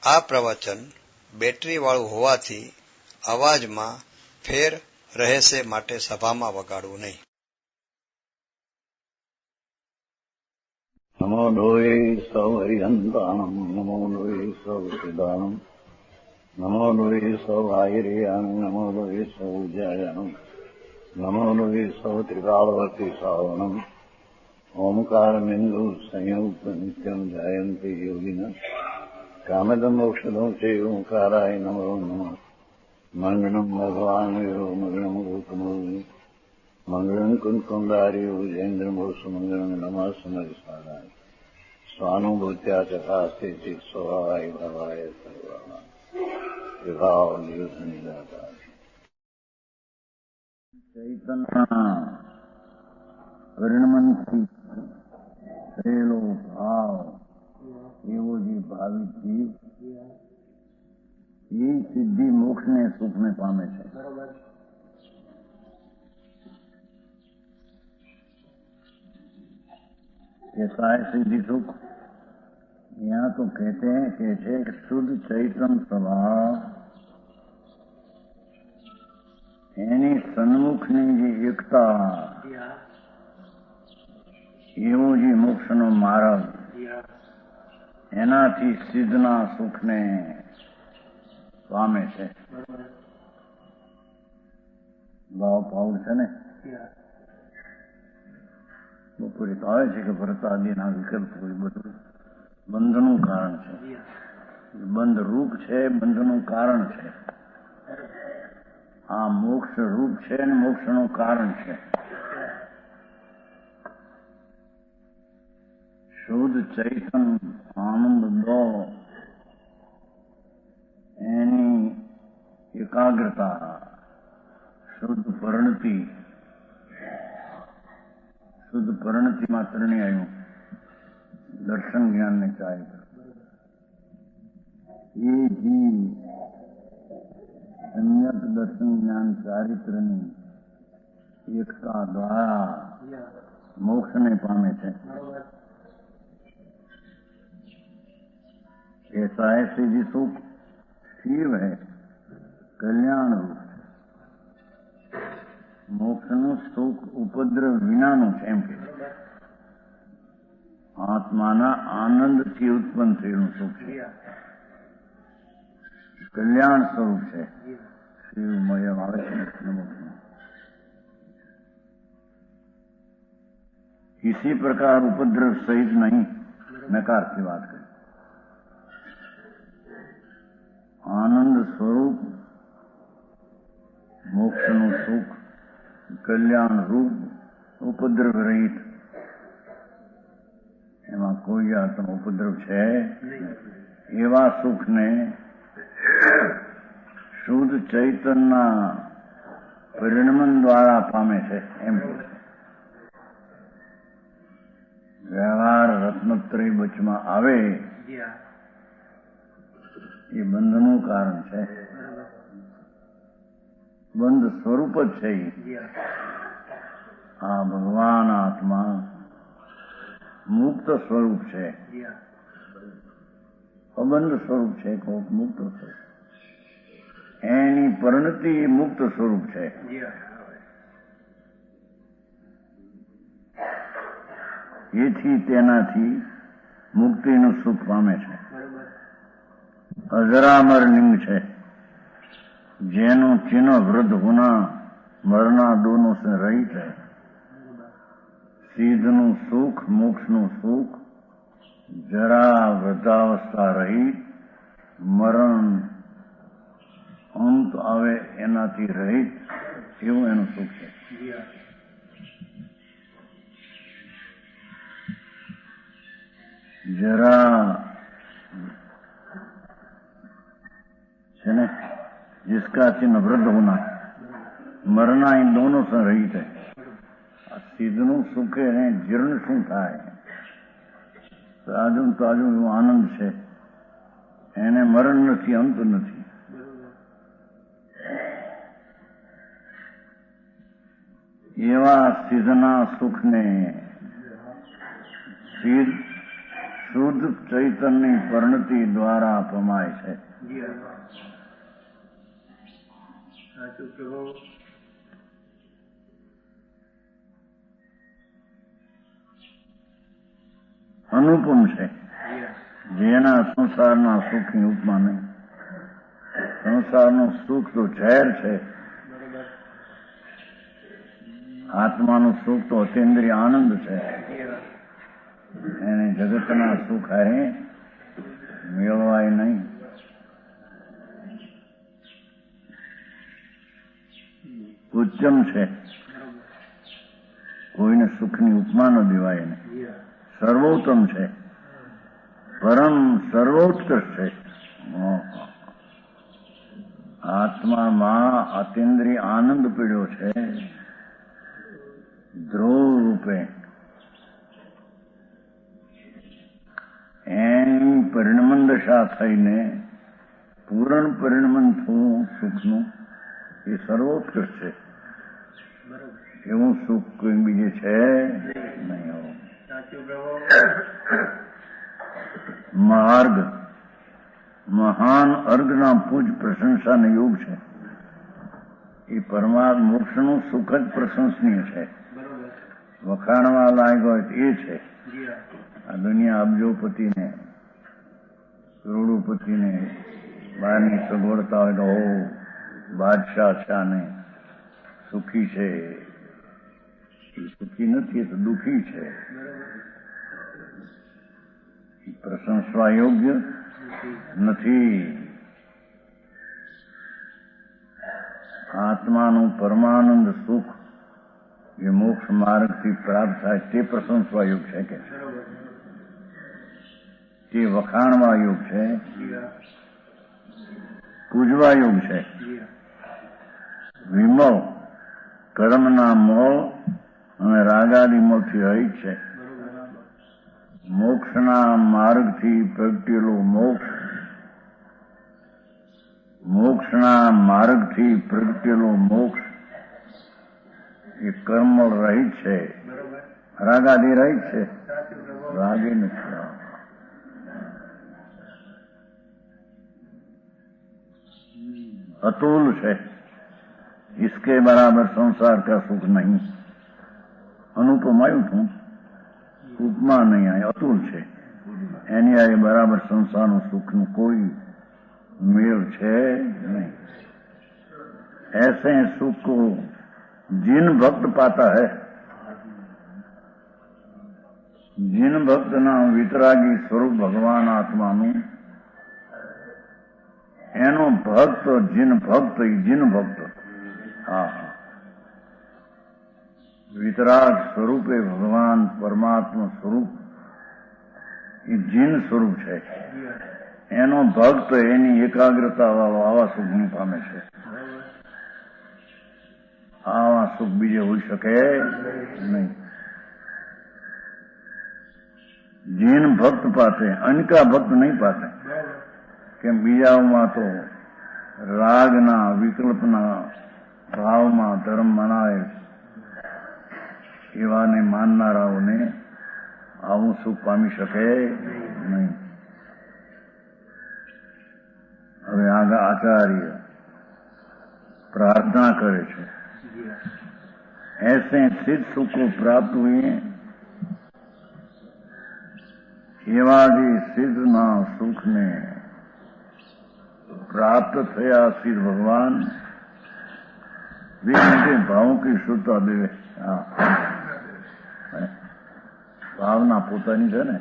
આ પ્રવચન બેટરીવાળું હોવાથી અવાજમાં ફેર રહેશે, માટે સભામાં વગાડવું નહીં. નમો લોહે સૌ હરિહંતાણમ, નમો લોહે સૌ સિદાણમ, નમો લોહે સૌ આયર્યાણમ, નમો લોહે સૌ જયાણમ, નમો લોહે સૌ ત્રિકાળવતી શ્રાવણમ, ઓમકાર બિંદુ સંયુક્ત નિત્યમ જાયંતિ યોગિન કામદમ મોક્ષદમ છે ઓંકારાય નમો નમઃ. મંગળમ ભગવાન વીરો મંગળમ ગૌતમો મંગળમ કુંકુંડાર્યો જૈન્દ્રમો સુમંગળમ નમઃ સમરિસારાય સ્વાનુભૂત્યા ચકાસ્તે ચિત સ્વભાવાય ભવાય સર્વા વિભાવ નિયુદ્ધ નિરાકાર. ચૈતન્ય વર્ણમનથી થયેલો ભાવ એવો જે ભાવિક જીવ એ સિદ્ધિ મોક્ષને સુખને પામે છે. कैसा है सिद्धि सुख? यहाँ तो कहते हैं कि शुद्ध चैतन्य स्वभाव એની સન્મુખની જે એકતા એવો જે મોક્ષનો માર્ગ એનાથી સિદ્ધના સુખને પામે છે. ભાવ પાઉલ છે ને બપોરે તો આવે છે કે ભરતાદિના વિકલ્પ હોય બધું બંધનું કારણ છે. બંધ રૂપ છે, બંધનું કારણ છે. આ મોક્ષ રૂપ છે અને મોક્ષનું કારણ છે. શુદ્ધ ચૈતન આનંદ દો એની એકાગ્રતા, શુદ્ધ પરિણતિ માત્રની આવ્યું દર્શન જ્ઞાનને ચારિત્ર એ જીવ સમ્યક દર્શન જ્ઞાન ચારિત્રની એકતા દ્વારા મોક્ષને પામે છે. ऐसा है सिद्धि सुख शिव है कल्याण रूप. મોક્ષનું સુખ ઉપદ્રવ વિનાનું છે એમ કે આત્માના આનંદથી ઉત્પન્ન થયેલું સુખ છે. કલ્યાણ સ્વરૂપ છે. શિવમય આવે છે મોક્ષનું. किसी प्रकार उपद्रव सहित नहीं, नकार की बात करें. આનંદ સ્વરૂપ મોક્ષનું સુખ કલ્યાણ રૂપ ઉપદ્રવ રહિત, એમાં કોઈ જાતનો ઉપદ્રવ છે એવા સુખને શુદ્ધ ચૈતનના પરિણમન દ્વારા પામે છે એમ. વ્યવહાર રત્નત્રય વચમાં આવે એ બંધનું કારણ છે. બંધ સ્વરૂપ જ છે. આ ભગવાન આત્મા મુક્ત સ્વરૂપ છે, અબંધ સ્વરૂપ છે, મુક્ત સ્વરૂપ. એની પરિણતિ મુક્ત સ્વરૂપ છે. એથી તેનાથી મુક્તિનું સુખ પામે છે. અજરામર લિંગ છે જેનું ચિહ્ન વૃદ્ધ હોના મરના દોનો સે રહિત है. સિદ્ધનું સુખ, મોક્ષનું સુખ જરા વૃદ્ધાવસ્થા રહિત, મરણ અંત આવે એનાથી રહિત એવું એનું સુખ છે. जरा है ना, जिसका चिन्ह वृद्ध होना मरना इन दोनों से रहित है. સિદ્ધનું સુખ એને જીર્ણ શું થાય, તાજું તાજું એવો આનંદ છે. એને મરણ નથી, અંત નથી. એવા સિદ્ધના સુખને સિદ્ધ શુદ્ધ ચૈતન્ય પરિણતિ દ્વારા પમાય છે. અનુપમ છે, જેના સંસારના સુખની ઉપમા નહીં. સંસારનું સુખ તો ઝેર છે, આત્માનું સુખ તો અતિન્દ્રિય આનંદ છે. એને જગતના સુખ હે મેળવાય નહીં. ઉચ્ચમ છે, કોઈને સુખની ઉપમા ન દેવાય નહીં. સર્વોત્તમ છે, પરમ સર્વોત્કૃષ્ટ છે. આત્મામાં અતિન્દ્રિય આનંદ પીડ્યો છે, ધ્રુવ રૂપે. એની પરિણમન દશા થઈને પૂર્ણ પરિણમન થવું સુખનું એ સર્વોત્કૃષ્ટ છે. એવું સુખ કોઈ બીજે છે નહીં. માર્ગ મહાન અર્ગના પૂજ પ્રશંસાનો યોગ છે. એ પરમાત્મા મોક્ષનું સુખ જ પ્રશંસનીય છે. વખાણવા લાયક હોય એ છે. આ દુનિયા અબજોપતિને કરોડોપતિને બહારની સગવડતા હોય તો બાદશાહ શાને સુખી છે. એ સુખી નથી, એ તો દુઃખી છે. એ પ્રશંસવા યોગ્ય નથી. આત્માનું પરમાનંદ સુખ જે મોક્ષ માર્ગથી પ્રાપ્ત થાય તે પ્રશંસવા યોગ છે કે તે વખાણવા યોગ છે, પૂજવા યોગ છે. વિમોહ કર્મના મોહ અને રાગાદી મોહથી રહિત છે. મોક્ષના માર્ગથી પ્રગટેલો મોક્ષ, મોક્ષના માર્ગથી પ્રગટેલો મોક્ષ એ કર્મ રહિત છે, રાગાદી રહિત છે, રાગી નથી. अतुल है, इसके बराबर संसार का सुख नहीं. अनुपम आयु थू, उपमा नहीं आए, अतुल है. एनी आए बराबर संसारનું સુખનું કોઈ मेल है नहीं. ऐसे सुख को जिन भक्त पाता है, जिन भक्त ना वितरागी स्वरूप भगवान आत्माનું એનો ભક્ત જીન ભક્ત. હા, વિતરાગ સ્વરૂપે ભગવાન પરમાત્મા સ્વરૂપ એ જીન સ્વરૂપ છે. એનો ભક્ત એની એકાગ્રતા વાળો આવા સુખની પામે છે. આવા સુખ બીજે હોઈ શકે નહીં. જીન ભક્ત પાતે, અનકા ભક્ત નહીં પાતે. કેમ બીજાઓમાં તો રાગના વિકલ્પના ભાવમાં ધર્મ મનાય, એવાને માનનારાઓને આવું સુખ પામી શકે નહીં. હવે આગળ આચાર્ય प्रार्थना करे छे। ऐसे सिद्ध सुख को प्राप्त हुए एवाजी सिद्धना सुख ने प्राप्त थया सिद्ध भगवान विनते भाव की शुद्धता देवे। भावना पोतानी छे ने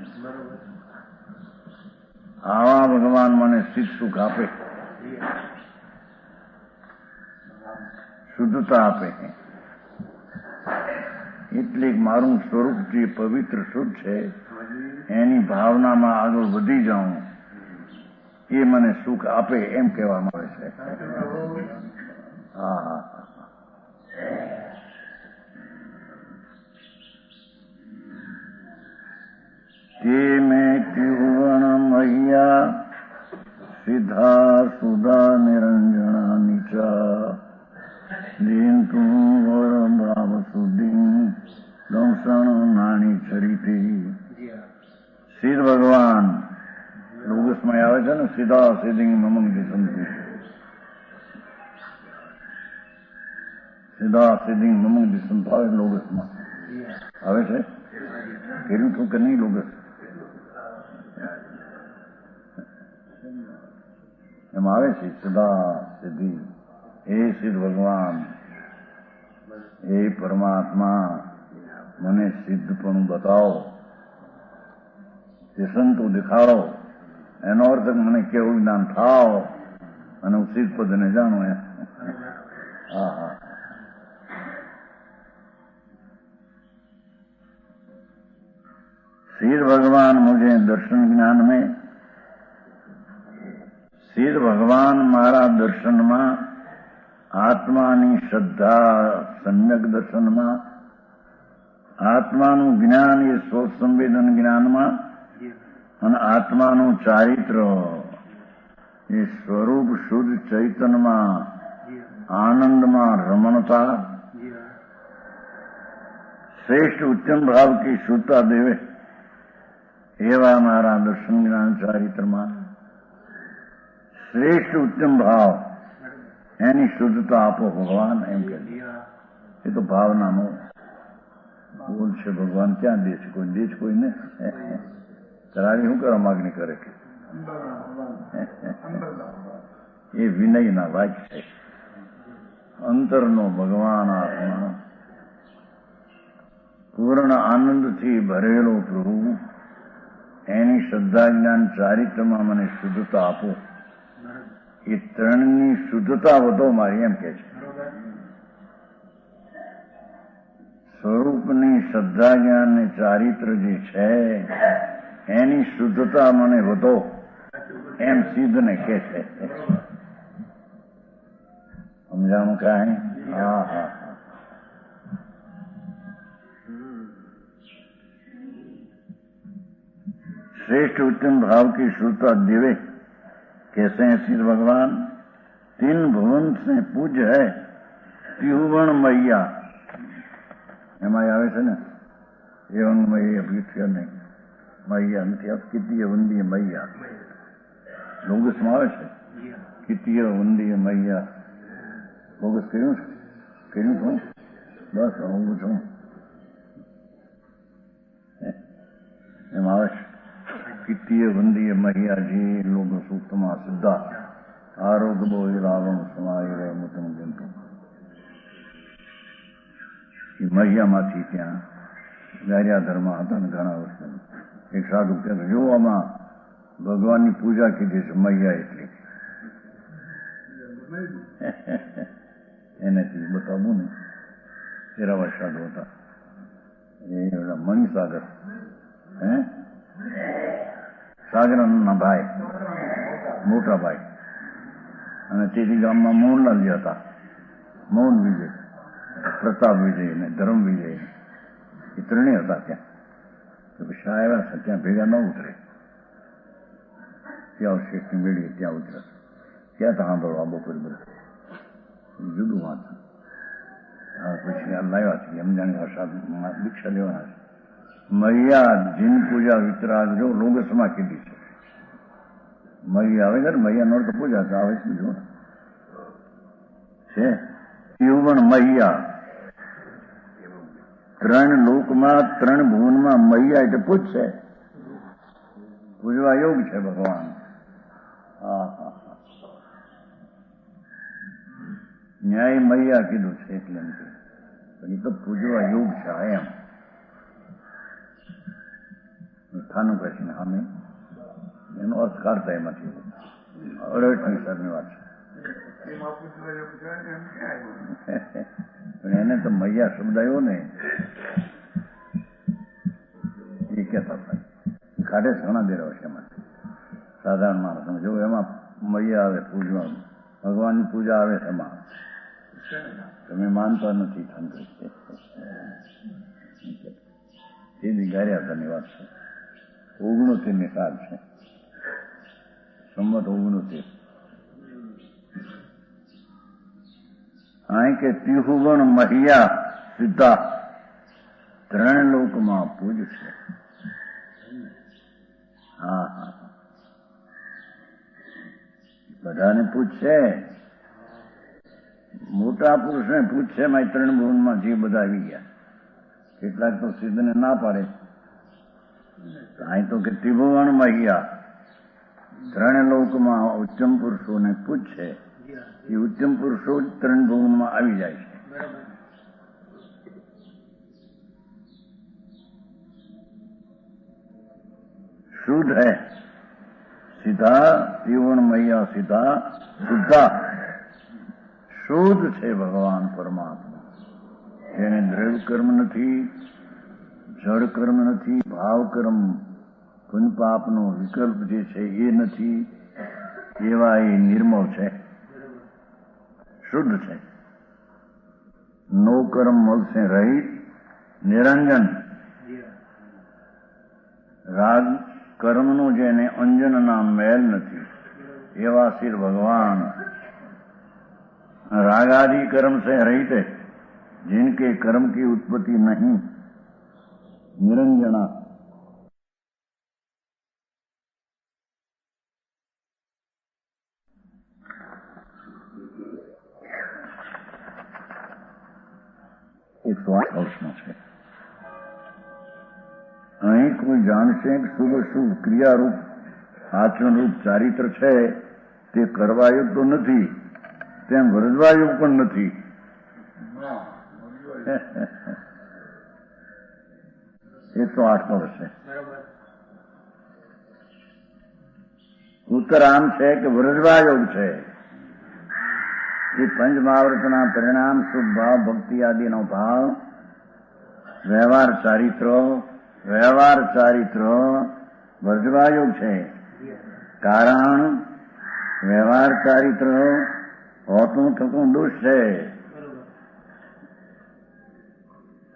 आवा भगवान मने सिद्ध सुख आपे, शुद्धता आपे है। એટલે મારું સ્વરૂપ જે પવિત્ર શુદ્ધ છે એની ભાવનામાં આગળ વધી જાઉં એ મને સુખ આપે એમ કહેવામાં આવે છે। હા, તે મેં ત્રિભુવન મહ્યા સિદ્ધા સુધા નિરંજના નીચા દીન તું વર ભાવ સુધી દંસણ નાની ચરિતે। સિદ્ધ ભગવાન આવે છે ને, સીધા સીધી મમંગ દિશંતિ, સીધા સીધી મમંગ દિશંત આવે લોગસમાં આવે છે. કર્યું છું કે નહીં લોગસ? એમ આવે છે સીધા સીધી. હે સિદ્ધ ભગવાન, હે પરમાત્મા, મને સિદ્ધપણું બતાવો, દિશંતુ દેખાડો. એનો અર્થ મને કેવું જ્ઞાન થાવ અને હું સિદ્ધ પદને જાણું. હા હા. सिद्ध भगवान मुझे दर्शन ज्ञान में, सिद्ध भगवान मारा दर्शનમાં, આત્માની શ્રદ્ધા સમ્યક દર્શનમાં, આત્માનું જ્ઞાન એ સ્વ સંવેદન જ્ઞાનમાં, અને આત્માનું ચારિત્ર એ સ્વરૂપ શુદ્ધ ચૈતનમાં, આનંદમાં રમણતા, શ્રેષ્ઠ ઉત્તમ ભાવ કી શુદ્ધતા દેવે એવા મારા દર્શન જ્ઞાન ચારિત્રમાં શ્રેષ્ઠ ઉત્તમ ભાવ એની શુદ્ધતા આપો ભગવાન. એમ કે એ તો ભાવનાનો બોલ છે. ભગવાન ક્યાં દે છે? કોઈ દે છે? કોઈ ને કરાવી શું કરવા માગણી કરે કે એ વિનયના વાક્ય છે. અંતરનો ભગવાન આત્મા પૂર્ણ આનંદથી ભરેલો પ્રભુ, એની શ્રદ્ધા જ્ઞાન ચારિત્રમાં મને શુદ્ધતા આપો. એ ત્રણની શુદ્ધતા વધો મારી. એમ કે છે સ્વરૂપની શ્રદ્ધા જ્ઞાન ને ચારિત્ર જે છે એની શુદ્ધતા મને વધો, એમ સિદ્ધને કે છે. સમજાણું કાંઈ? હા હા. श्रेष्ठ उत्तम भाव की शुद्धता देवे कैसे हैं सिद्ध भगवान? तीन भुवन से पूज्य है त्रिभुवन मैया. એમાં આવે છે ને એવન મૈયા પીઠ્યા નહીં, મૈયા નથી આવતી. કિત્તીય વંદીય મૈયા લોગસમાં આવે છે. કિત્તીય વંદીય મૈયા લોગસ કર્યું છે? કર્યું છું બસ હું છું. એમ આવે છે કિત્તીય વંદીય મૈયાજી લોગ સૂક્તમાં સિદ્ધા આરોગ્ય બોહિ લાભમ સમાય રહે મુતમ જંતુ. એ મૈયામાંથી ત્યાં ગારિયાધરમાં હતા ને ઘણા વર્ષ એક સાધુ કહેતા, જો આમાં ભગવાનની પૂજા કીધી છે મૈયા એટલી. એનાથી બતાવવું ને. તેરાવા સાધુ હતા એ મણિસાગર, સાગરના ભાઈ, મોટા ભાઈ. અને તેથી ગામમાં મોહનલાલ જે હતા, મૌન વિજય, પ્રતાપ વિજય ને ધર્મ વિજય, એ ત્રણેય હતા ત્યાં. તો પછી આવ્યા છે ત્યાં ભેગા ન ઉતરે. ત્યાં શેઠની મેળીએ ત્યાં ઉતરે. ત્યાં તો સાંભળવા બપોરે બધા જુદું વાંચ. પછી આ લાવ્યા છે એમ જાણે દીક્ષા લેવાના છે. મૈયા જીન પૂજા વિતરાગ જો લોગસમાં કીધી છે. મૈયા આવે છે ને, મૈયા નો તો પૂજા આવે છે જો છે. ત્રિભુવન મૈયા, ત્રણ લોકમાં ત્રણ ભુવનમાં મૈયા એટલે પૂજશે. પૂજવા યોગ છે ભગવાન. હા હા હા. ન્યાય મૈયા કીધું છે એટલે પણ એ તો પૂજવા યોગ છે. એમ થાનું કહીને સામે એનો અર્થ કાઢતા એમાંથી અડટની સરની વાત છે. પણ એને તો મૈયા શબ્દ આવ્યો ને એ કહેતા થાય. એ કાઢે છે ઘણા દેરાવ છે એમાં. સાધારણ માણસ જો એમાં મૈયા આવે પૂજવા, ભગવાનની પૂજા આવે છે એમાં. તમે માનતા નથી થંતરી સીધી ગારિયાધારની વાત છે. 69ની સાલ છે, સંમત 69. અહીં કે ત્રિભુવન મહિયા સીધા ત્રણ લોકમાં પૂજશે. હા હા. બધાને પૂછશે. મોટા પુરુષને પૂછશે, મારી 3 ભુવનમાં જે બધા આવી ગયા. કેટલાક તો સિદ્ધને ના પાડે. અહીં તો કે ત્રિભુવનમાં ગયા 3 લોકમાં ઉત્તમ પુરુષોને પૂછશે. એ ઉત્તમ પુરુષો જ 3 ભુવનમાં આવી જાય છે. शुद्ध है सीधा त्रिभुवन मैया सीधा शुद्धा શુદ્ધ છે ભગવાન પરમાત્મા. એને દ્રવ્ય કર્મ નથી, જળ કર્મ નથી, ભાવ કર્મ પુણ્ય પાપનો વિકલ્પ જે છે એ નથી. એવા એ નિર્મળ છે, શુદ્ધ છે. નો કર્મ મલ સે રહિત, નિરંજન. રાગ કર્મનું જેને અંજનના મેલ નથી એવા શ્રી ભગવાન. रागादि कर्म से रहित है, जिनके कर्म की उत्पत्ति नहीं, निरंजना. एक प्रश्न है. અહીં કોઈ જાણશે કે શુભ શુભ ક્રિયારૂપ આચરણરૂપ ચારિત્ર છે તે કરવા યોગ્ય તો નથી, તેમ વ્રજવાયુગ પણ નથી. એ તો 8 વર્ષે ઉત્તર આમ છે કે વ્રજવાયોગ છે. એ પંચમહાવ્રતના પરિણામ શુભ ભાવ ભક્તિ આદિનો ભાવ વ્યવહાર ચારિત્ર વ્રજવાયોગ છે. કારણ વ્યવહાર ચારિત્ર હોતું થતું દુષ્ટ છે.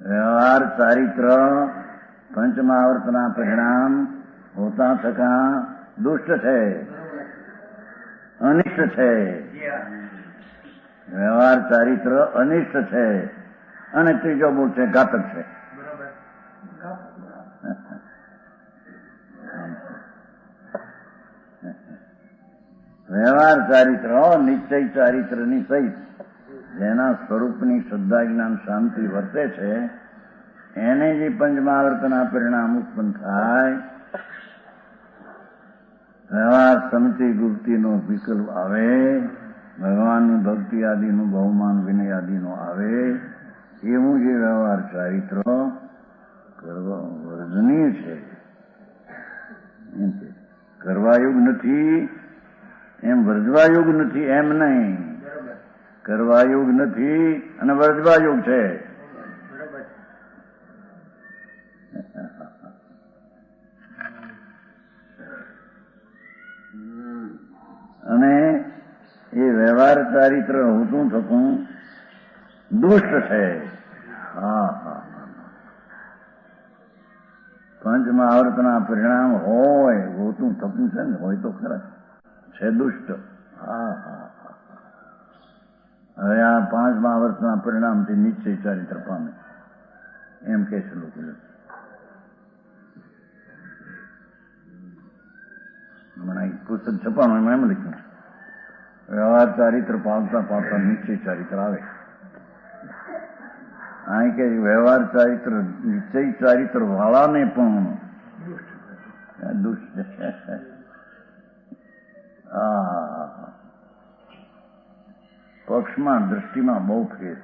વ્યવહાર ચારિત્ર પંચમહાવ્રતના પરિણામ હોતા થતા દુષ્ટ છે, અનિષ્ટ છે. વ્યવહાર ચારિત્ર અનિષ્ટ છે. અને ત્રીજો બોધ છે ઘાતક છે. વ્યવહાર ચારિત્ર નિશ્ચય ચારિત્રની સહિત જેના સ્વરૂપની શ્રદ્ધા જ્ઞાન શાંતિ વર્તે છે એને જે પંચમહાવ્રતના પરિણામ ઉત્પન્ન થાય, વ્યવહાર સમતિ ગુપ્તિનો વિકલ્પ આવે, ભગવાનની ભક્તિ આદિનું બહુમાન વિનય આદિનો આવે, એવું જે વ્યવહાર ચારિત્ર કરવા વર્જનીય છે. કરવાયોગ નથી એમ વ્રજવાયોગ નથી એમ નહીં. કરવાયોગ નથી અને વ્રજવાયોગ છે. અને એ વ્યવહાર ચારિત્ર હોતું થતું દુષ્ટ છે. પંચમહાવ્રતના પરિણામ હોય હોતું થતું છે ને, હોય તો ખરા છે દુષ્ટ. હવે આ 5 મહાવ્રતના પરિણામથી નિશ્ચય ચારિત્ર પામે એમ કે છે લોકો. હમણાં પુસ્તક છપાનું એમાં એમ લખ્યું, વ્યવહાર ચારિત્ર પામતા પામતા નિશ્ચય ચારિત્ર આવે. અહીં કે વ્યવહાર ચારિત્ર નિશ્ચય ચારિત્ર વાળાને પણ દુષ્ટ છે. પક્ષમાં દ્રષ્ટિમાં બહુ ફેર.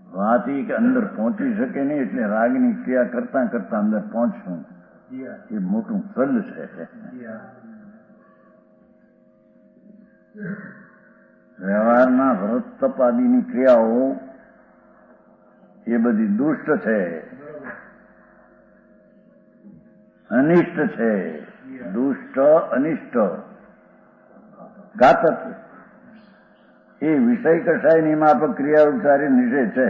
વાત એ કે અંદર પહોંચી શકે નહીં, એટલે રાગની ક્રિયા કરતા કરતા અંદર પહોંચશું એ મોટું સલ છે. વ્યવહારના વ્રત તપ આદિની ક્રિયાઓ એ બધી દુષ્ટ છે, અનિષ્ટ છે. દુષ્ટ અનિષ્ટ ઘાતક. એ વિષય કસાયની માફક ક્રિયા ઉચ્ચારી નિષેધ છે.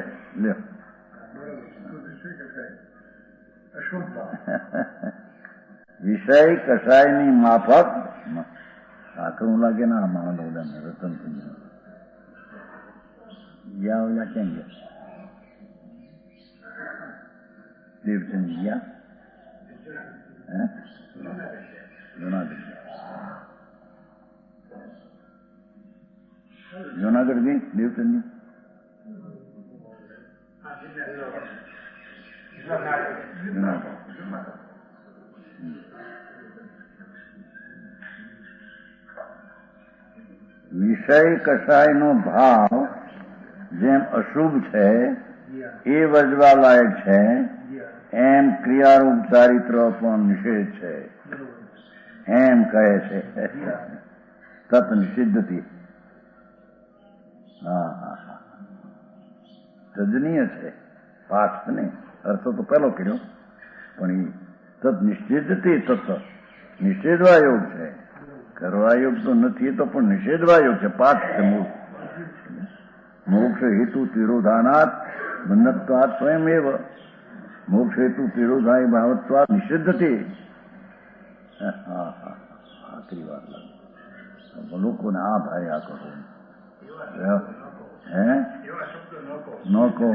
વિષય કસાયની માફક આકરું લાગે ના માણસ બધાને રતન ગયા ઓલા કેમ ગયા દેવચંદ ગયા જુનાગઢ. જુનાગઢ ગઈ દેવચંદી? વિષય કસાયનો ભાવ જેમ અશુભ છે એ વજવા લાયક છે, એમ ક્રિયારૂપ ચારિત્ર પણ નિષેધ છે એમ કહે છે. તત નિષિદ્ધતી. હા હા હા, તજનીય છે પાઠ ને અર્થ તો પહેલો કર્યો, પણ એ તત નિષિદ્ધતી તત્વ નિષેધવા યોગ છે. કરવા યોગ તો નથી, તો પણ નિષેધવા યોગ છે. પાઠ છે મૂળ. મોક્ષ હેતુ તિરોધાનાત બંધત્વાત સ્વયં એવ. મોક્ષ હેતુ તિરોધાય ભાવત્વાત નિષિદ્ધતી. હા હા, આખરી વાત લાગે લોકોને. આ ભાઈ આ કહો હે ન કહો.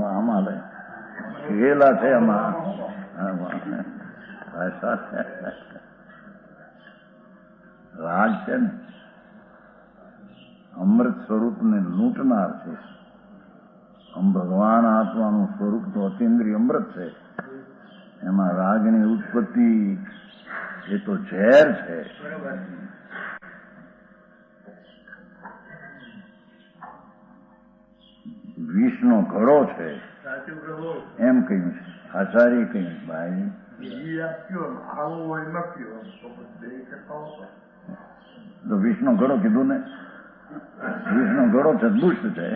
આમાં લે ગયેલા છે આમાં રાગ છે ને અમૃત સ્વરૂપને લૂંટનાર છે. ભગવાન આત્માનું સ્વરૂપ તો અતિન્દ્રિય અમૃત છે. એમાં રાગની ઉત્પત્તિ એ તો ઝેર છે. વિષનો ઘડો છે એમ કહ્યું છે આચાર્ય. કહ્યું ભાઈ તો વિષનો ઘડો કીધું ને. વિષનો ઘડો છે, દુષ્ટ છે.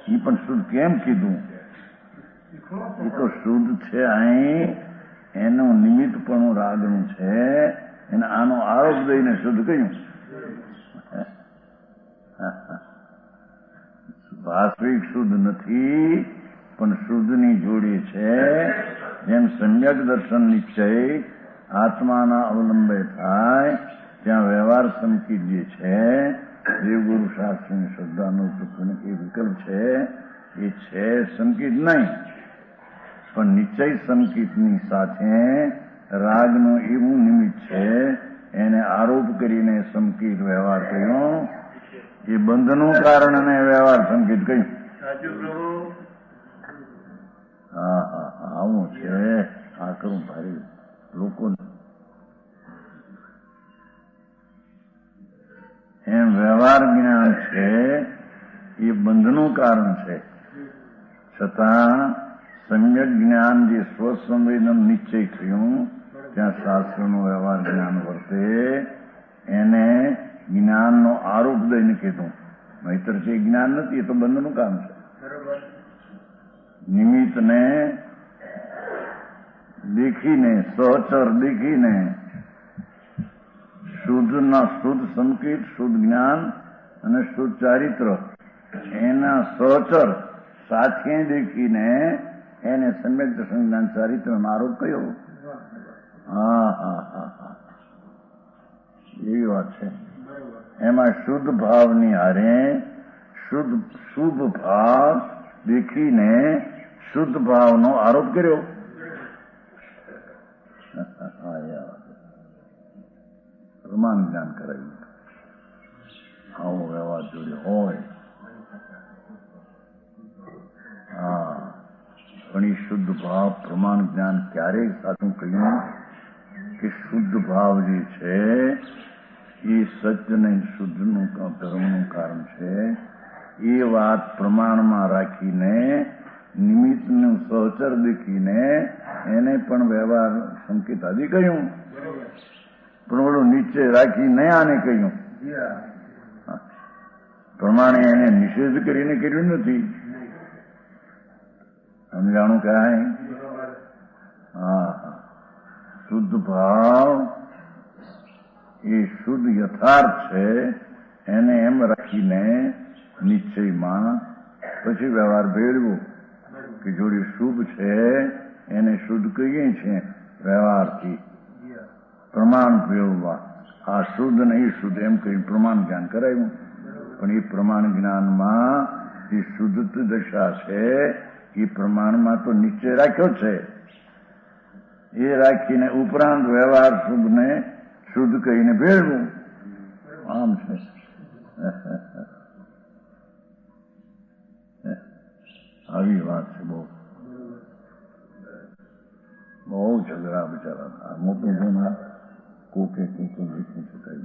એ પણ શુદ્ધ કેમ કીધું? એ તો શુદ્ધ છે. અહીં એનું નિમિત્તપણું રાગનું છે. એને આનો આરોપ દઈને શુદ્ધ કહ્યું. વાસ્તવિક શુદ્ધ નથી, પણ શુદ્ધની જોડી છે. જેમ સમ્યક દર્શન નિશ્ચય આત્માના અવલંબે થાય, ત્યાં વ્યવહાર સંકિત જે છે દેવગુરુ શાસ્ત્રની શ્રદ્ધાનો એ વિકલ્પ છે. એ છે સંકિત નહીં, પણ નિશ્ચય સંકિતની સાથે રાગનું એવું નિમિત્ત છે. એને આરોપ કરીને સંકિત વ્યવહાર કર્યો. એ બંધનું કારણ અને વ્યવહાર સંકેત કહ્યું. હા હા, આવું છે. આ કરું ભાઈ લોકોને. એમ વ્યવહાર જ્ઞાન છે એ બંધનું કારણ છે. છતાં સમ્યક જ્ઞાન જે સ્વસંવેદન નિશ્ચય થયું, ત્યાં શાસ્ત્રનું વ્યવહાર જ્ઞાન વર્તે. એને જ્ઞાનનો આરોપ દઈને કીધું. નહીતર છે જ્ઞાન નથી, એ તો બંધનું કામ છે. નિમિત્તને દેખીને, સહચર દેખીને શુદ્ધના શુદ્ધ સંકેત, શુદ્ધ જ્ઞાન અને શુદ્ધ ચારિત્ર એના સહચર સાથે દેખીને એને સમ્યક દર્શન જ્ઞાન ચારિત્રનો આરોપ કયો. હા હા હા હા, એવી વાત છે. એમાં શુદ્ધ ભાવની હારે શુભ ભાવ દેખીને શુદ્ધ ભાવનો આરોપ કર્યો. પ્રમાણ જ્ઞાન કરાવ્યું. આવો વ્યવહાર જોડે હોય. હા, પણ એ શુદ્ધ ભાવ પ્રમાણ જ્ઞાન ક્યારેય સાચું કહ્યું કે શુદ્ધ ભાવ જે છે એ સત્ય ને શુદ્ધનું ધર્મનું કારણ છે. એ વાત પ્રમાણમાં રાખીને નિમિત્તનું સહચર દેખીને એને પણ વ્યવહાર સંકેત આદિ કહ્યું. પણ ઓલું નિશ્ચય રાખીને આને કહ્યું. પ્રમાણે એને નિષેધ કરીને કર્યું નથી. સમજાણું કાંઈ? હા, શુદ્ધ ભાવ એ શુદ્ધ યથાર્થ છે. એને એમ રાખીને નિશ્ચયમાં પછી વ્યવહાર ભેળવો કે જોડે શુભ છે એને શુદ્ધ કહીએ છીએ. વ્યવહારથી પ્રમાણ ભેળવા. આ શુદ્ધ ને એ શુદ્ધ એમ કહી પ્રમાણ જ્ઞાન કરાવ્યું. પણ એ પ્રમાણ જ્ઞાનમાં જે શુદ્ધ દશા છે એ પ્રમાણમાં તો નિશ્ચય રાખ્યો છે. એ રાખીને ઉપરાંત વ્યવહાર શુભને શુદ્ધ કહીને ભેળવું, આમ છે. આવી વાત છે. બહુ ઝઘડા બિચારા. મોટું ગુના કોકે લખ્યું છે કઈ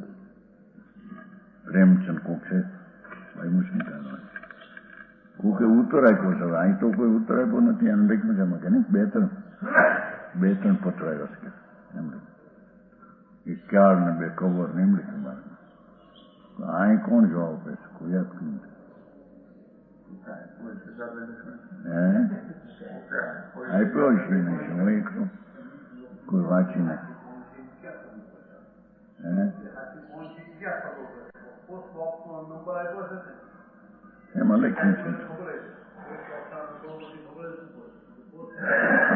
પ્રેમચંદ કોક છે ભાઈ મુસ્લિમ કોકે ઉત્તર આપ્યો છે. અહીં તો કોઈ ઉત્તર આપ્યો નથી. એમ લખ્યું છે એમાં કે નહીં, બે ત્રણ પત્ર આવ્યા છે એમ લખ્યું. એક ક્યાર ને 2 કવર ને એમ લખ્યું મારે. અહીં કોણ જવાબ આપે છે? કોઈ યાદ કર્યું આપ્યો છે નહીં? હું એકલો કોઈ વાંચી નાખી. એમાં લખ્યું છે.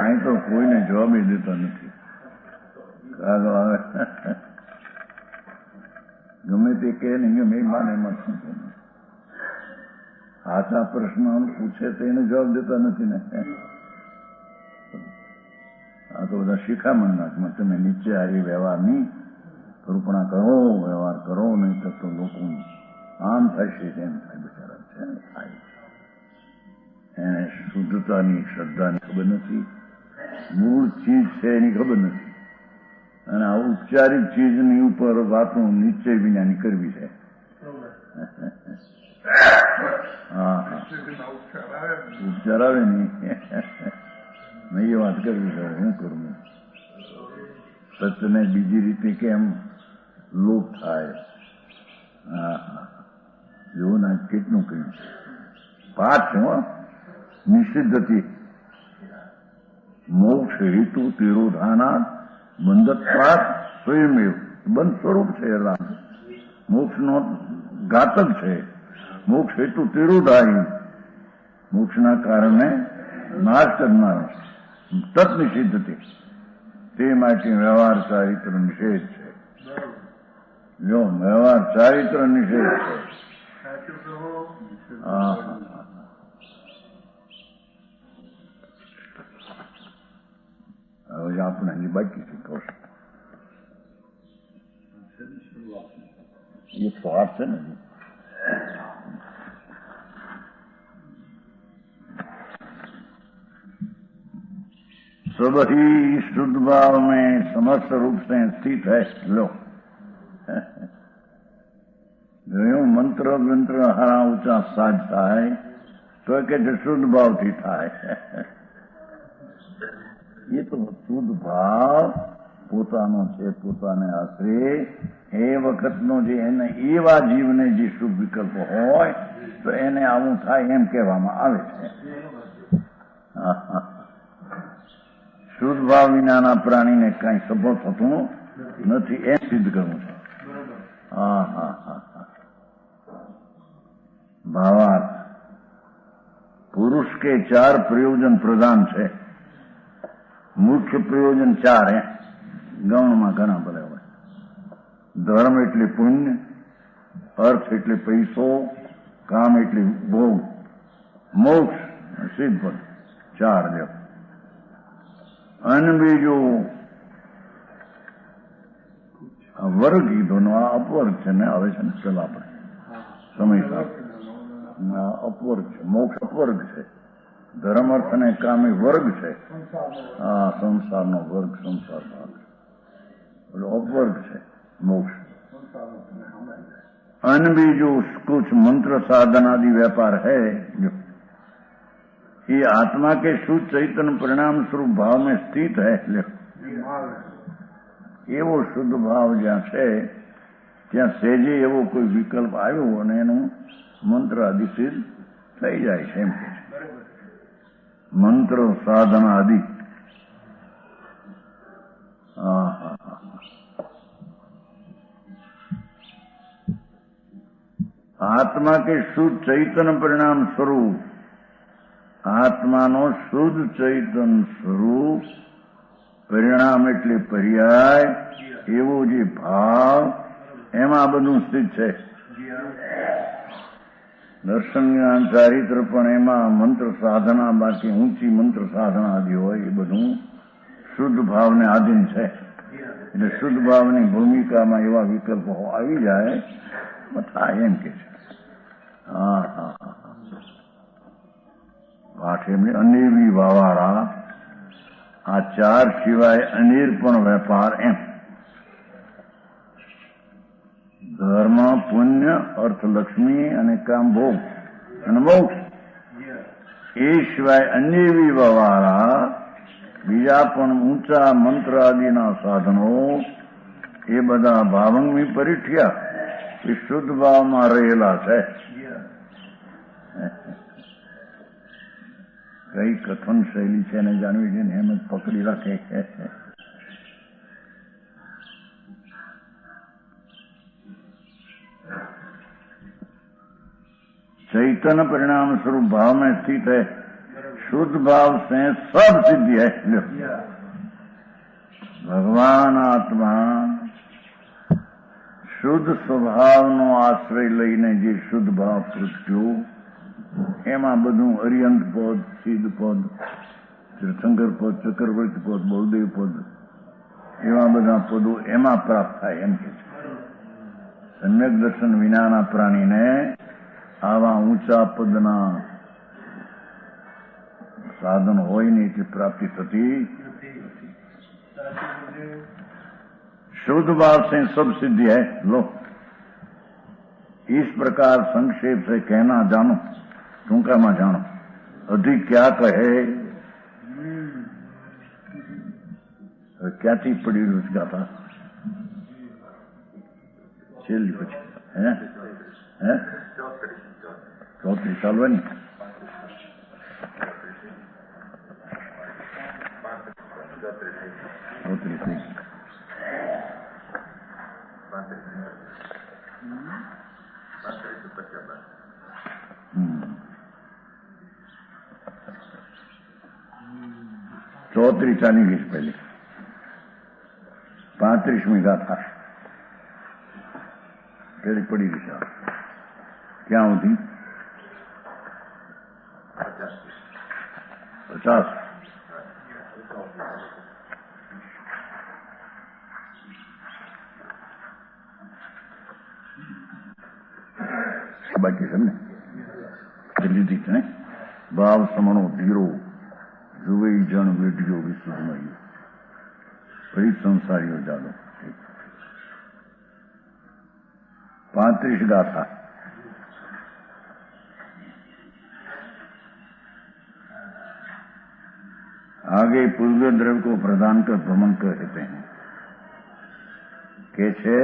અહીં તો કોઈને જવાબ દેતા નથી. ગમે તે કહે નહીં, ગમે એ માને એમાં શું છે? સાચા પ્રશ્ન પૂછે તો એને જવાબ દેતા નથી ને. આ તો બધા શિખામણ નાખમાં તમે નીચે હારી વ્યવહારની કૃપણા કરો, વ્યવહાર કરો, નહીં તો લોકો આમ થશે તેમ થાય. બિચારા છે થાય. એને શુદ્ધતાની, શ્રદ્ધાની ખબર નથી, મૂળ ચીજ છે એની ખબર નથી. અને આ ઉપચારિક ચીજની ઉપર વાતો નિશ્ચય વિનાની કરવી છે. હા, ઉપચાર આવે નહીં એ વાત કરવી છે. શું કરું? સત્યને બીજી રીતે કેમ લોપ થાય? હા, જોવું ના કેટલું કહ્યું. પાઠ છે નિષિદ્ધથી મોક્ષ હેતુ તિરોધાના બંધત્વાત સ્વયમેવ. બંધ સ્વરૂપ છે. મોક્ષનો ઘાતક છે. મોક્ષ હેતુ તિરોધાય, મોક્ષના કારણે નાશ કરનાર તત નિષિદ્ધથી. તે માટે વ્યવહાર ચારિત્ર નિષેધ છે. જો વ્યવહાર ચારિત્ર નિષેધ છે. હા, હવે આપણે હજી બાકી છે. કૌશલ 108 છે ને. सब ही शुद्ध भाव में समस्त रूप से स्थित है. लो જો મંત્ર મંત્ર હારા ઊંચા સાજ થાય તો કે શુદ્ધ ભાવથી થાય. એ તો શુદ્ધ ભાવ પોતાનો છે, પોતાને આશરે એ વખતનો જે એને એવા જીવને જે શુભ વિકલ્પ હોય તો એને આવું થાય એમ કહેવામાં આવે છે. શુદ્ધ ભાવ વિનાના પ્રાણીને કાંઈ સભો થતું નથી એમ સિદ્ધ કરવું છે. હા હા હા હા. ભાવાર્થ પુરુષ કે 4 પ્રયોજન પ્રધાન છે. મુખ્ય પ્રયોજન 4 ગૌણમાં ઘણા બધા હોય. ધર્મ એટલે પુણ્ય, અર્થ એટલે પૈસો, કામ એટલે ભોગ, મોક્ષ સિદ્ધ પદ. 4 જો. અને બીજું વર્ગ કીધો નો આ અપવર્ગ છે ને. હવે છે ને પેલા આપણે સમય સાથે અપવર્ગ છે. મોક્ષ અપવર્ગ છે. ધર્મ અર્થ અને કામ એ વર્ગ છે. હા, સંસારનો વર્ગ, સંસાર ભાગ એટલે અપવર્ગ છે મોક્ષ. અને બીજું कुछ मंत्र साधन आदि व्यापार है जो ये आत्मा के शुद्ध चैतन्य परिणाम स्वरूप भाव में स्थित है. એવો શુદ્ધ ભાવ જ્યાં છે ત્યાં સહેજે એવો કોઈ વિકલ્પ આવ્યો અને એનું મંત્ર આદિ સિદ્ધ થઈ જાય છે એમ કે છે. મંત્ર સાધન આદि. આત્મા કે શુદ્ધ ચૈતન્ય પરિણામ સ્વરૂપ. આત્માનો શુદ્ધ ચૈતન્ય સ્વરૂપ પરિણામ એટલે પર્યાય એવો જે ભાવ એમાં બધું સ્થિત છે. દર્શન જ્ઞાન ચારિત્ર પણ એમાં મંત્ર સાધના, બાકી ઊંચી મંત્ર સાધના આદિ હોય એ બધું શુદ્ધ ભાવને આધીન છે. એટલે શુદ્ધ ભાવની ભૂમિકામાં એવા વિકલ્પો આવી જાય થાય એમ કે છે. હા હા હા પાઠ એમની અનેવી વાવાળા આ ચાર સિવાય અનેર પણ વેપાર એમ ધર્મ પુણ્ય અર્થલક્ષ્મી અને કામ ભોગ અને મોક્ષ એ સિવાય અનેવી વાવાળા બીજા પણ ઊંચા મંત્ર આદિના સાધનો એ બધા ભાવંગી પરીઠ્યા એ શુદ્ધ ભાવમાં રહેલા છે. કઈ કથન શૈલી છે એને જાણવી છે ને એમ જ પકડી રાખે. चैतन्य परिणाम स्वरूप भाव में स्थित है. शुद्ध भाव से सब सिद्धि है. भगवान आत्मा શુદ્ધ સ્વભાવનો આશ્રય લઈને જે શુદ્ધ ભાવ પ્રગટ્યો એમાં બધું અરિયંત પદ, સિદ્ધ પદ, તીર્થંકર પદ, ચક્રવર્તી પદ, બળદેવ પદ એવા બધા પદો એમાં પ્રાપ્ત થાય એમ કે છે. સમ્યક દર્શન વિનાના પ્રાણીને આવા ઊંચા પદના સાધન હોય ને એટલી પ્રાપ્તિ થતી. शुद्ध भाव से सब सिद्धि है. लो इस प्रकार संक्षेप से कहना जानो, टूंका में जानो. अधिक क्या कहे क्या थी पड़ी रुचगा था છેલ્લી પછી હે હે 34 ચાલવાની. ચોત્રીસ ચાલી ગઈ પહેલી 35મી ગાથા પેલી પડી ગઈ છે. ક્યાં સુધી? 50. બાકી છે ને લીધી છે ને. ભાવ સમણો ધીરો જુએ જણ વેઢિયો વિશુદ્ધમય ફરી સંસારીઓ જાદો. 35 गाथा. आगे पूर्व द्रव्य को प्रदान कर भ्रमण कहते हैं. કે છે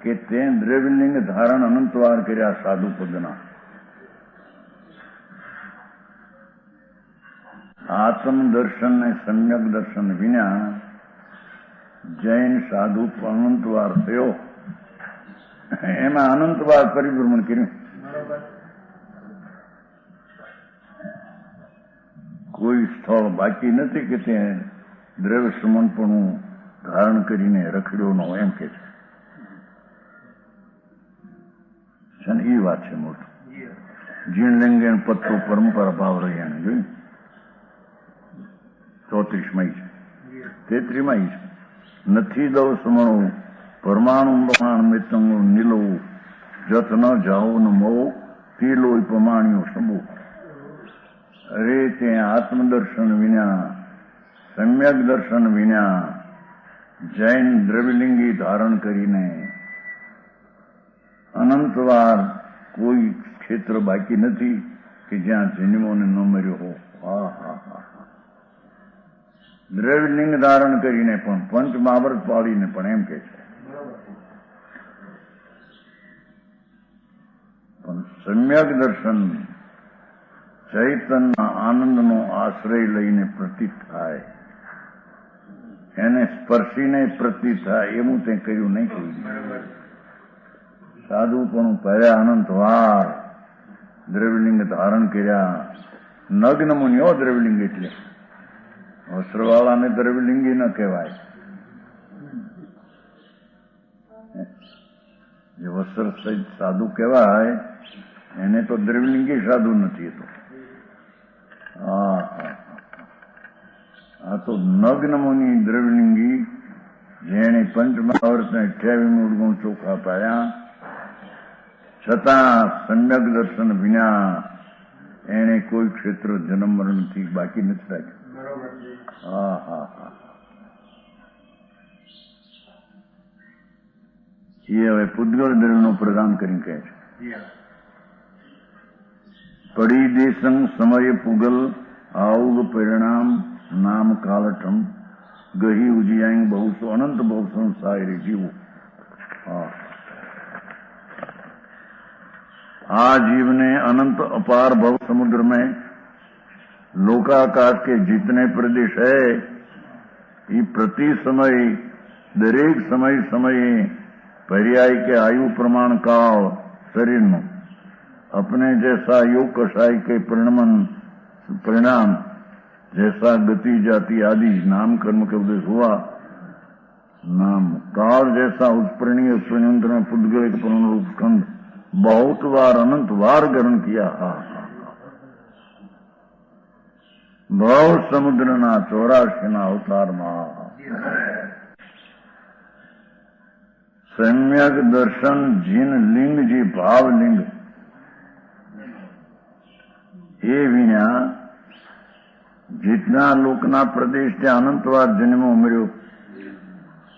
કે તે દ્રવ્યલિંગ ધારણ અનંતવાર કર્યા સાધુ પદના. આત્મ દર્શન ને સમ્યક દર્શન વિના જૈન સાધુ અનંતવાર થયો. એમાં અનંતવાર પરિભ્રમણ કર્યું. કોઈ સ્થળ બાકી નથી કે તે દ્રવ્ય સમનપણું ધારણ કરીને રખડ્યો ન એમ કે છે. એ વાત છે મોટું. જીણલિંગેણ પત્તો પરંપરા ભાવ રહ્યા જોયું. 34માં છે. 33માં છે. નથી દવ સમણો પરમાણુ પ્રમાણ મેતંગો નીલો જત ન જાઓ ન મો તીલો પ્રમાણ્યો સંભો. અરે તે આત્મદર્શન વિના સમ્યક દર્શન વિના જૈન દ્રવ્યલિંગી ધારણ કરીને અનંતવાર કોઈ ક્ષેત્ર બાકી નથી કે જ્યાં જન્મોને ન મર્યો હો. હા હા હા. દ્રવ્યલિંગ ધારણ કરીને પણ પંચ મહાવ્રત પાડીને પણ એમ કે છે. પણ સમ્યક દર્શન ચૈતનના આનંદનો આશ્રય લઈને પ્રતીત થાય, એને સ્પર્શીને પ્રતીત થાય એવું તે કર્યું નહીં. કોઈ સાધુ પણ પહેર્યા અનંતવાર દ્રવ્યલિંગ ધારણ કર્યા. નગ્ન મુનિઓ દ્રવ્યલિંગ એટલે વસ્ત્રવાળાને દ્રવ્યલિંગી ન કહેવાય. જે વસ્ત્ર સહિત સાધુ કહેવાય એને તો દ્રવ્યલિંગી સાધુ નથી. એ તો આ તો નગ્ન મુનિ દ્રવ્યલિંગી જેણે પંચમહાવર્તને 28 ગુણ ચોખ્ખા પાડ્યા, છતાં સમ્યક દર્શન વિના એને કોઈ ક્ષેત્ર જન્મ મરણથી બાકી નથી રાખ્યું. હા હા હા. એ હવે પૂતગલ દળનો પ્રદાન કરીને કહે છે, પડી દેશંગ સમય પુગલ આઉગ પરિણામ નામ કાલઠમ ગહી ઉજિયાંગ બહુસો અનંત બહુ સંસાય જીવો. आ जीव ने अनंत अपार भव समुद्र में लोकाकाश के जितने प्रदेश है, ये प्रति समय दरेक समय समये पर्याय के आयु प्रमाण काल शरीर नो अपने जैसा योग कषाय के परिणाम जैसा गति जाति आदि नाम कर्म के उद्देश्य हुआ, नाम काल जैसा उत्प्रणीय स्वयंत्र में पुद्गल के पुनरूप स्कंद बहुत बार अनंत बार ग्रहण किया. भव समुद्र ना 84 अवतार में सम्यक दर्शन जिन लिंग जी भाव लिंग ये विना जितना लोकना प्रदेश से अनंतवार जन्म उमर्यो,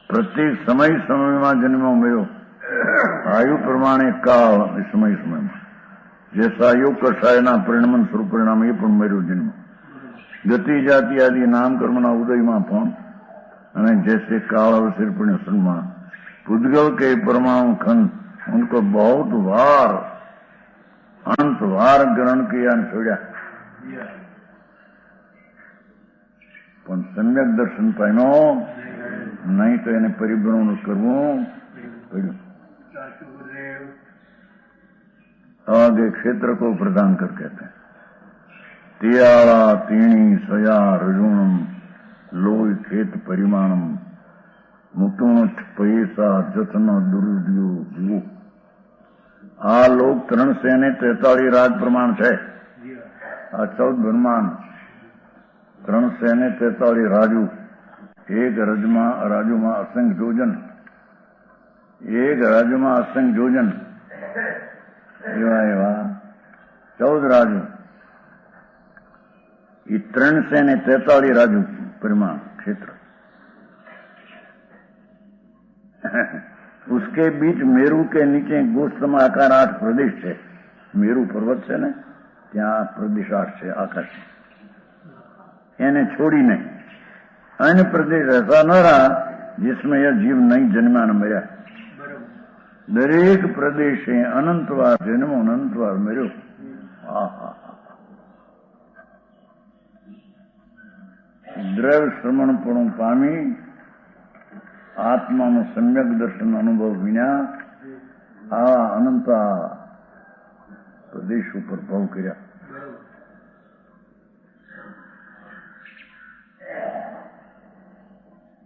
प्रत्येक समय समय में जन्म उमर्यो, आयु प्रमाणे काल समय समय में जैसा योग कषायना परिणमन स्वरूप परिणाम ये पण मर्यो जन्म, गति जाति आदि नाम कर्मना उदय में पण અને जैसे काल अवसर पुण्य में पुद्गल के परमाणु खंड उनको बहुत बार अनंत बार ग्रहण किया छोड़ा, पण सम्यक दर्शन पाइनो नहीं तो એને परिभ्रमण करवू पड़્યું. आगे क्षेत्र को प्रदान कर कहते हैं, तियाड़ा तीणी सया रजूणम लोय खेत परिमाणम मुतुणठ पैसा जतन दुरुद्यो जीवो. आ लोग 343 राज प्रमाण है. आ 14 ब्रह्मांड 343 राजू, एक राजू में असंख्य योजन, एक राज्य में असंख्य योजन एवा एवा 14 રાજુ, ये 343 રાજુ परिमाण क्षेत्र. उसके बीच मेरु के नीचे गोस्तम आकार 8 प्रदेश है. मेरु पर्वत है ना, त्या प्रदेश 8 है आकाश, એને છોડીને अन्य प्रदेश ऐसा न रहा जिसमें यह जीव नहीं जन्मा न मर्या. दरेक प्रदेश अनंतवार जन्मो अनंतवार मर्यो. દ્રવ્ય શ્રવણપણું પામી આત્માનું સમ્યક દર્શન અનુભવ વિના આ અનંત પ્રદેશ ઉપર ભવ કર્યા.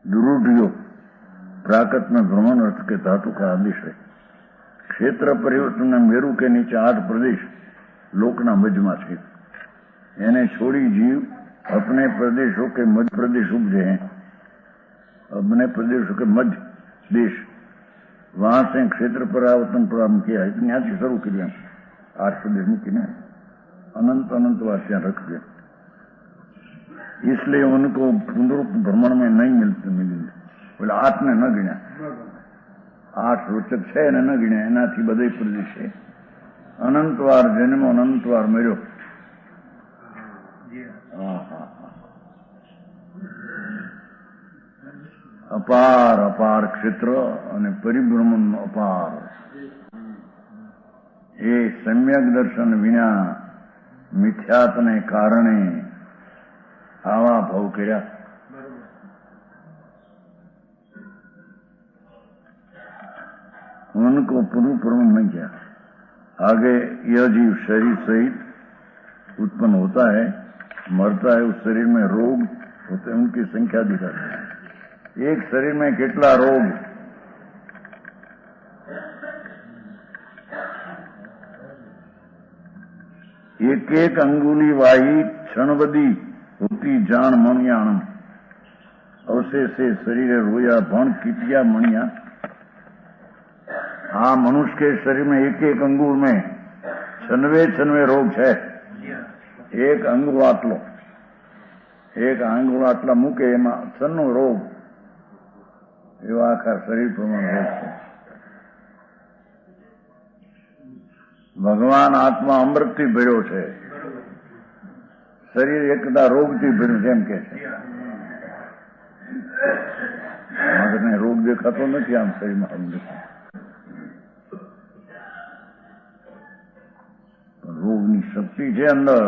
दुरुडियो प्राकृत में भ्रमण अर्थ के धातु का आदेश है. क्षेत्र परिवर्तन में मेरु के नीचे 8 प्रदेश लोकना मध्यमा है. એને छोड़ी जीव अपने प्रदेशों के मध्य प्रदेश उपजे हैं, अपने प्रदेशों के मध्य देश, वहां से क्षेत्र परावर्तन प्रारंभ किया है. यहाँ से शुरू किया 8 प्रदेश मुक्ति ने अनंत अनंत वासियां रख दिया. इसलिए उनको पुनरुक्त भ्रमण में नहीं मिली. बोले 8 ने न गिण्या, 8 रोचक है ने न गिण्या, एनाथी बधे प्रदेश है. अनंतवार जन्म अनंतवार मर्यो. अपार अपार क्षेत्र અને પરિભ્રમણ અપાર. એ સમ્યક દર્શન વિના મિથ્યાત્વને કારણે आवा भाव કર્યા. उनको पुनः नहीं किया. आगे यह जीव शरीर सहित उत्पन्न होता है, मरता है. उस शरीर में रोग होते हैं, उनकी संख्या दिखाते हैं. एक शरीर में कितना रोग, एक एक अंगुली वाही क्षणवदी होती जान मणियाणम. અવશેષે શરીરે રોયા ભણ કીટિયા મણિયા। हाँ मनुष्य के शरीर में एक एक अंगूर में 96 रोग है। एक अंगूर आटलो मूके एमा 96 रोग एवा आखा शरीर प्रमाण रोग है। भगवान आत्मा अमृत थी भर्यो छे, शरीर एकदा रोग थी भर्યું જેમ કે છે। મગજને રોગ દેખાતો નથી આમ શરીરમાં રોગની શક્તિ છે અંદર।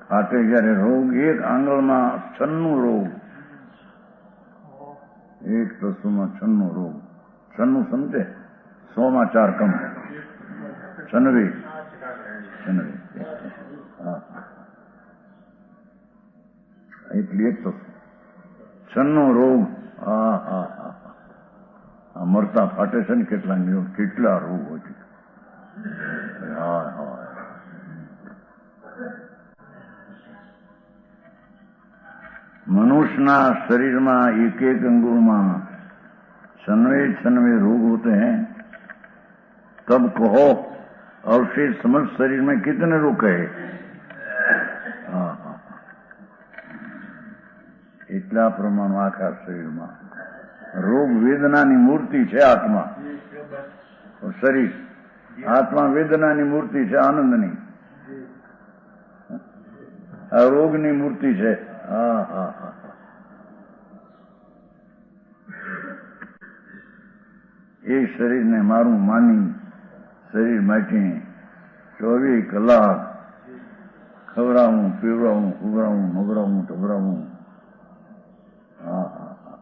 ફાટે જયારે રોગ એક આંગળમાં 96 રોગ, એક તસુમાં 96 રોગ। 96 સમજે 100 માં 4 કમ 96 હા એટલી એક તસુ 96 રોગ। હા હા હા હા મરતા ફાટે છે ને કેટલા રોગ હોય છે। मनुष्य शरीर में एक एक अंगूर में 96 रोग होते हैं। तब कहो अवशेष समझ शरीर में कितने रोग है। એટલા પ્રમાણ આખા શરીરમાં રોગ વેદનાની મૂર્તિ છે આત્મા। શરીર આત્મા વેદનાની મૂર્તિ છે, આનંદની। આ રોગની મૂર્તિ છે। હા હા હા એ શરીરને મારું માની શરીર માટે 24 કલાક ખવડાવું પીવડાવું ઉગરાવું નવરાવું ટબરાવું। હા હા હા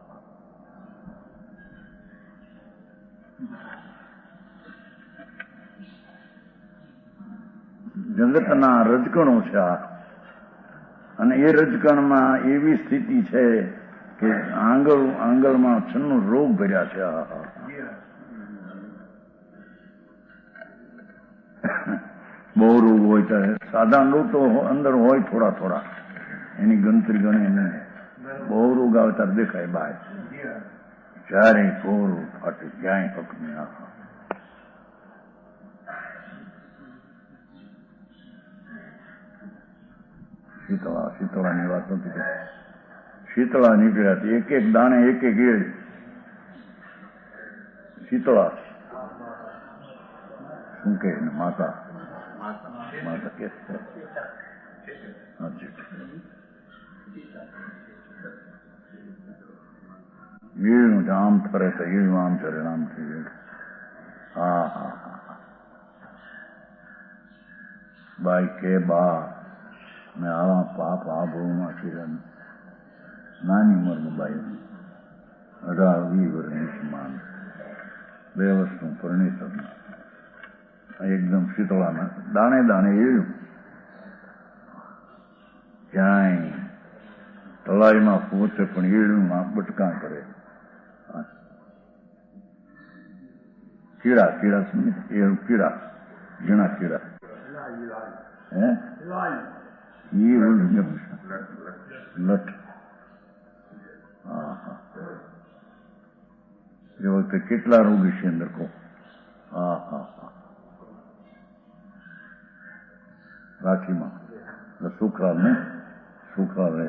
જગતના રજકણો છે આ, અને એ રજકણમાં એવી સ્થિતિ છે કે આંગળમાં 96 રોગ ભર્યા છે। બહુ રોગ હોય ત્યારે સાધારણ રોગ તો અંદર હોય થોડા થોડા, એની ગણતરી ગણે નહીં। બહુ રોગ આવે ત્યારે દેખાય બાય, જ્યારે કોરું ફાટે ક્યાંય હક નહીં। શીતળાની વાત નથી, શીતળા નીકળ્યા હતી, એક એક દાણે એક એક ઈળ શીતળા શું કે માતા કે ઈળનું આમ ફરે તો ઈળનું આમ ચરે આમ થઈ જાય। હા હા હા બાઈ કે બા મેં આવા પાપ આ બહુમાં કર્યા। નાની ઉંમરમાં બાઈ 18-20 વર્ષની માન, 2 વર્ષનું પરણિત, એકદમ શીતળાના દાણે દાણે એળ્યું, ક્યાંય તળાઈમાં પહોંચે પણ એળ્યુંમાં બટકા કરે। કીડા સમજે એળું કીડા, ઝીણા કીડા હે લઠ। હા હા એ વખતે કેટલા રોગી છે અંદર કહો। હા હા હા રાખીમાં સુખરાલ ને સુખરાલ રહે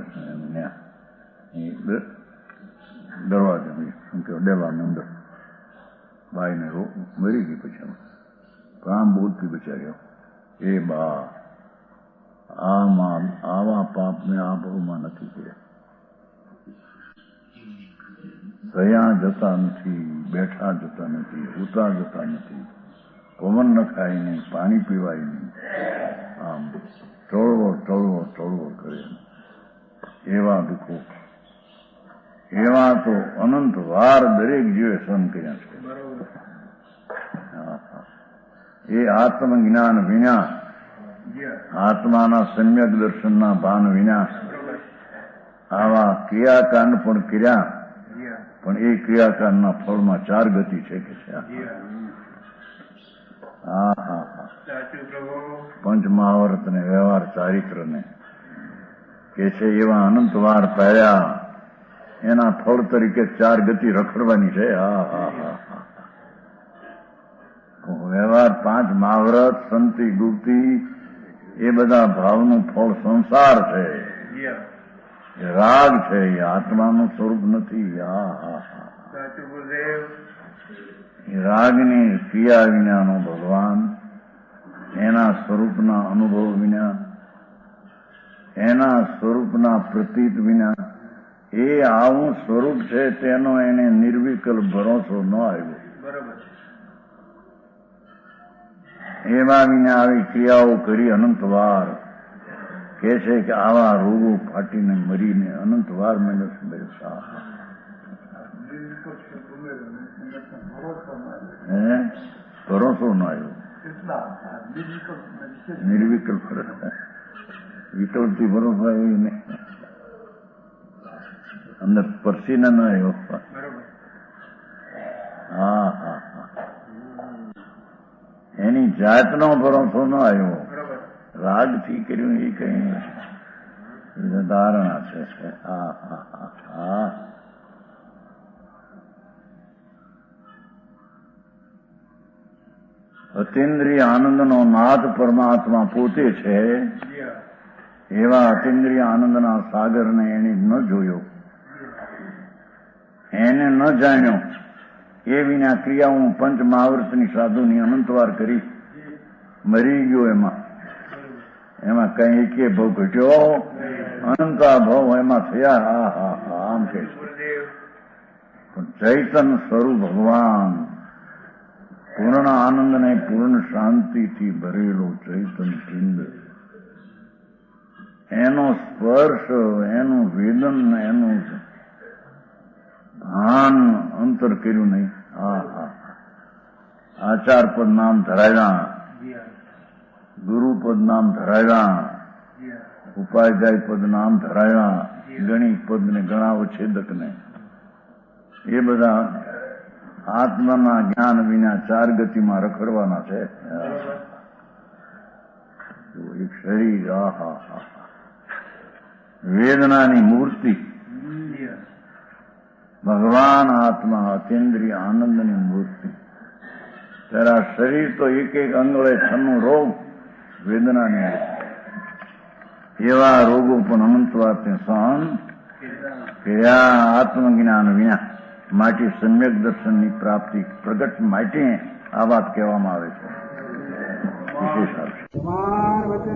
દરવાજા શું કહેવાય ડેલાની અંદર બાઈને રોગ મરી ગઈ, પછી કામ બોલતી બચાર્યો। એ બા આવા પાપ મેં આ બહુમાં નથી કર્યા। સયા જતા નથી, બેઠા જતા નથી, ઉતા જતા નથી, પવન ન ખાય નહીં, પાણી પીવાય નહીં, આમ ટળવળ કરે। એવા દુઃખો, એવા તો અનંત વાર દરેક જીવે સહન કર્યા છે। એ આત્મજ્ઞાન વિના, આત્માના સમ્યક દર્શનના ભાન વિના આવા ક્રિયાકાંડ પણ કર્યા, પણ એ ક્રિયાકાંડના ફળમાં 4 ગતિ છે કે છે। હા હા હા પંચ મહાવર્ત ને વ્યવહાર ચારિત્ર ને કે છે એવા અનંત વાર પહેર્યા, એના ફળ તરીકે 4 ગતિ રખડવાની છે. હા હા હા હા. વ્યવહાર 5 મહાવ્રત સંતિ ગુપ્તિ એ બધા ભાવનું ફળ સંસાર છે, રાગ છે, એ આત્માનું સ્વરૂપ નથી. હા હા હા. રાગની ક્રિયા વિનાનો ભગવાન, એના સ્વરૂપના અનુભવ વિના, એના સ્વરૂપના પ્રતીત વિના, એ આવું સ્વરૂપ છે તેનો એને નિર્વિકલ્પ ભરોસો ન આવ્યો. એમાં વિના આવી ક્રિયાઓ કરી અનંતવાર કે છે કે આવા રોગો ફાટીને મરીને અનંતવાર મનુષ્ય મરતા. ભરોસો ન આવ્યો. નિર્વિકલ્પ વિકલ્પથી ભરોસો આવ્યો નહીં. અંદર પરસીને ન આવ્યો. હા હા હા. એની જાતનો ભરોસો ન આવ્યો. રાગથી કર્યું એ કઈ ધારણા છે. હા હા હા હા. અતિન્દ્રિય આનંદનો નાથ પરમાત્મા પોતે છે. એવા અતિન્દ્રિય આનંદના સાગરને એને ન જોયો, એને ન જાણ્યો. એ વિના ક્રિયાઓ પંચ મહાવ્રતની સાધુની અનંતવાર કરી મરી ગયો. એમાં કઈ એકે ભાવ ઘટ્યો, અનંતા ભાવ એમાં થયા. હા હા હા. આમ કે પણ ચૈતન સ્વરૂપ ભગવાન, પૂર્ણ આનંદ ને પૂર્ણ શાંતિથી ભરેલો ચૈતન પિંડ, એનો સ્પર્શ, એનું વેદન, એનું ભાન અંતર કર્યું નહીં. હા હા. આચાર પદ નામ ધરાવ્યા, ગુરુપદ નામ ધરાવ્યા, ઉપાધ્યાય પદ નામ ધરાવ્યા, ગણિત પદ ને ગણાવછેદક ને એ બધા આત્માના જ્ઞાન વિના 4 ગતિમાં રખડવાના છે. એક શરીર, આહા હા, વેદનાની મૂર્તિ, ભગવાન આત્મા અતિન્દ્રિય આનંદની મૂર્તિ. ત્યારે આ શરીર તો એક અંગળે 96 રોગ વેદનાની મૂર્તિ. એવા રોગો પણ અનંતવાર તે સહન કર્યા આત્મજ્ઞાન વિના. માટે સમ્યક દર્શનની પ્રાપ્તિ પ્રગટ માટે આ વાત કહેવામાં આવે છે. વિશેષ આવે છે.